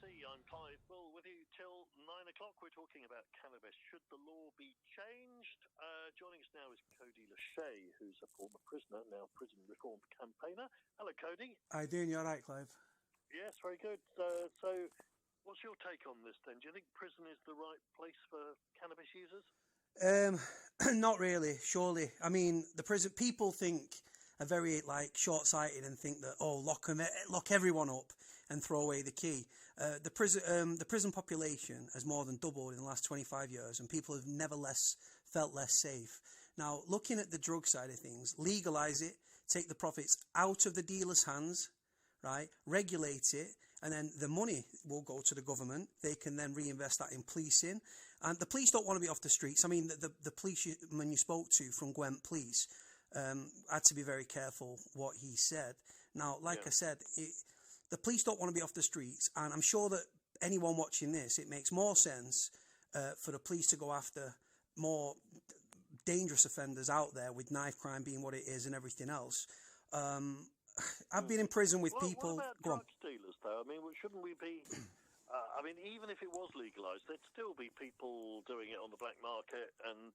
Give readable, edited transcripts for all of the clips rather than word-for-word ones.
BBC. I'm Clive Bull with you till 9 o'clock. We're talking about cannabis. Should the law be changed? Joining us now is Cody Lachey, who's a former prisoner, now prison reform campaigner. Hello, Cody. How you doing? You all right, Clive? Yes, very good. So what's your take on this then? Do you think prison is the right place for cannabis users? Not really, surely. I mean, the prison people are very short-sighted and think that lock everyone up and throw away the key. The prison population has more than doubled in the last 25 years, and people have never felt less safe. Now, looking at the drug side of things, legalise it, take the profits out of the dealers' hands, right? Regulate it, and then the money will go to the government. They can then reinvest that in policing, and the police don't want to be off the streets. I mean, the policeman you spoke to from Gwent Police had to be very careful what he said. Now, I said, the police don't want to be off the streets, and I'm sure that anyone watching this, it makes more sense for the police to go after more dangerous offenders out there, with knife crime being what it is and everything else. I've been in prison with people. What about drug dealers, though? I mean, shouldn't we be? I mean, even if it was legalised, there'd still be people doing it on the black market, and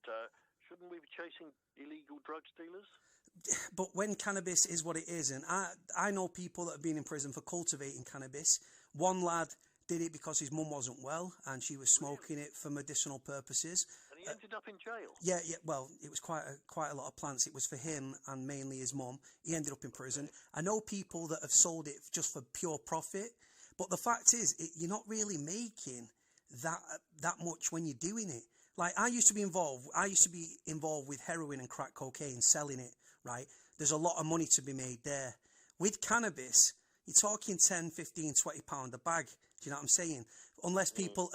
shouldn't we be chasing illegal drug dealers? But when cannabis is what it is, and I know people that have been in prison for cultivating cannabis. One lad did it because his mum wasn't well, and she was smoking it for medicinal purposes. And he ended up in jail. Yeah. Well, it was quite a lot of plants. It was for him and mainly his mum. He ended up in prison. Okay. I know people that have sold it just for pure profit, but the fact is, you're not really making that much when you're doing it. I used to be involved with heroin and crack cocaine, selling it, right? There's a lot of money to be made there. With cannabis, you're talking 10, 15, 20 pound a bag. Do you know what I'm saying? Unless people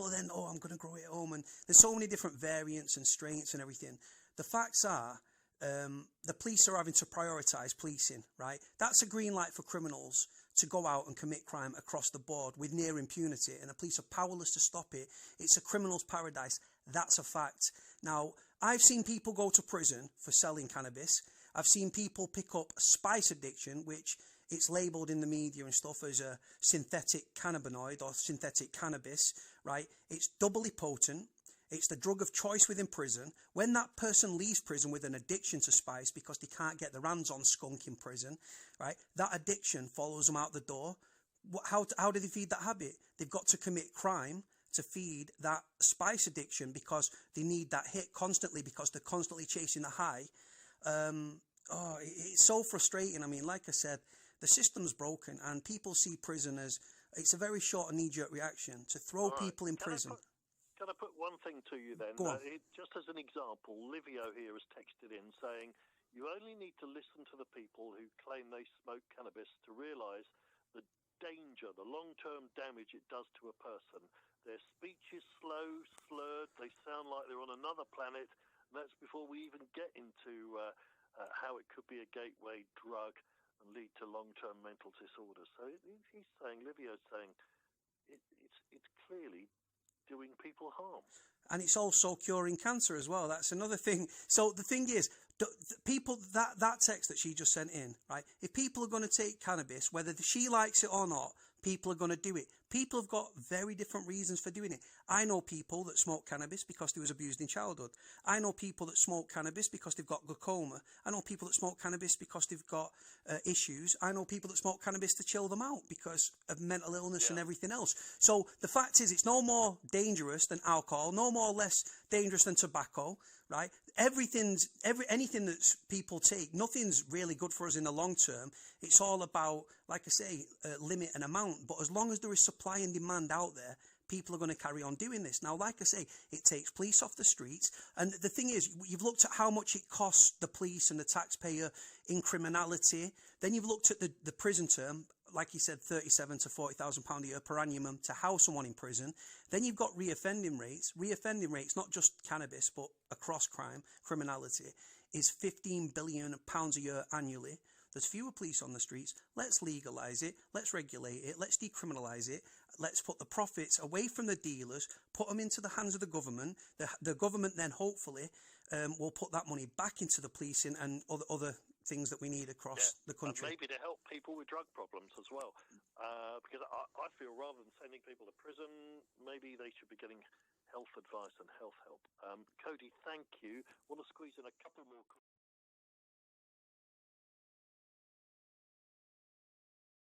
then, I'm going to grow it at home. And there's so many different variants and strains and everything. The facts are, the police are having to prioritise policing, right? That's a green light for criminals to go out and commit crime across the board with near impunity, and the police are powerless to stop it. It's a criminal's paradise. That's a fact. Now, I've seen people go to prison for selling cannabis. I've seen people pick up spice addiction, which it's labelled in the media and stuff as a synthetic cannabinoid or synthetic cannabis, right? It's doubly potent. It's the drug of choice within prison. When that person leaves prison with an addiction to spice because they can't get their hands on skunk in prison, right, that addiction follows them out the door. How do they feed that habit? They've got to commit crime to feed that spice addiction because they need that hit constantly because they're constantly chasing the high. It's so frustrating. I mean, like I said, the system's broken and people see prison as, it's a very short and knee-jerk reaction to throw people in prison. Can I put one thing to you then? Go on. Just as an example, Livio here has texted in saying, you only need to listen to the people who claim they smoke cannabis to realise the danger, the long-term damage it does to a person. Their speech is slow, slurred, they sound like they're on another planet. And that's before we even get into how it could be a gateway drug and lead to long-term mental disorders. So Livio's saying, it's clearly doing people harm. And it's also curing cancer as well. That's another thing. So the thing is, people, that text that she just sent in, right? If people are going to take cannabis, whether she likes it or not, people are going to do it. People have got very different reasons for doing it. I know people that smoke cannabis because they was abused in childhood. I know people that smoke cannabis because they've got glaucoma. I know people that smoke cannabis because they've got issues. I know people that smoke cannabis to chill them out because of mental illness and everything else. So the fact is, it's no more dangerous than alcohol, no more or less dangerous than tobacco, right? Anything that people take, nothing's really good for us in the long term. It's all about, like I say, limit and amount. But as long as there is supply and demand out there, people are going to carry on doing this. Now, like I say, it takes police off the streets. And the thing is, you've looked at how much it costs the police and the taxpayer in criminality. Then you've looked at the prison term, like you said, £37,000 to £40,000 a year per annum to house someone in prison. Then you've got reoffending rates. Reoffending rates, not just cannabis, but across criminality, is £15 billion a year annually. There's fewer police on the streets. Let's legalise it. Let's regulate it. Let's decriminalise it. Let's put the profits away from the dealers, put them into the hands of the government. The government then hopefully will put that money back into the policing and other things that we need across the country. And maybe to help people with drug problems as well. Because I feel rather than sending people to prison, maybe they should be getting health advice and health help. Cody, thank you. Want to squeeze in a couple more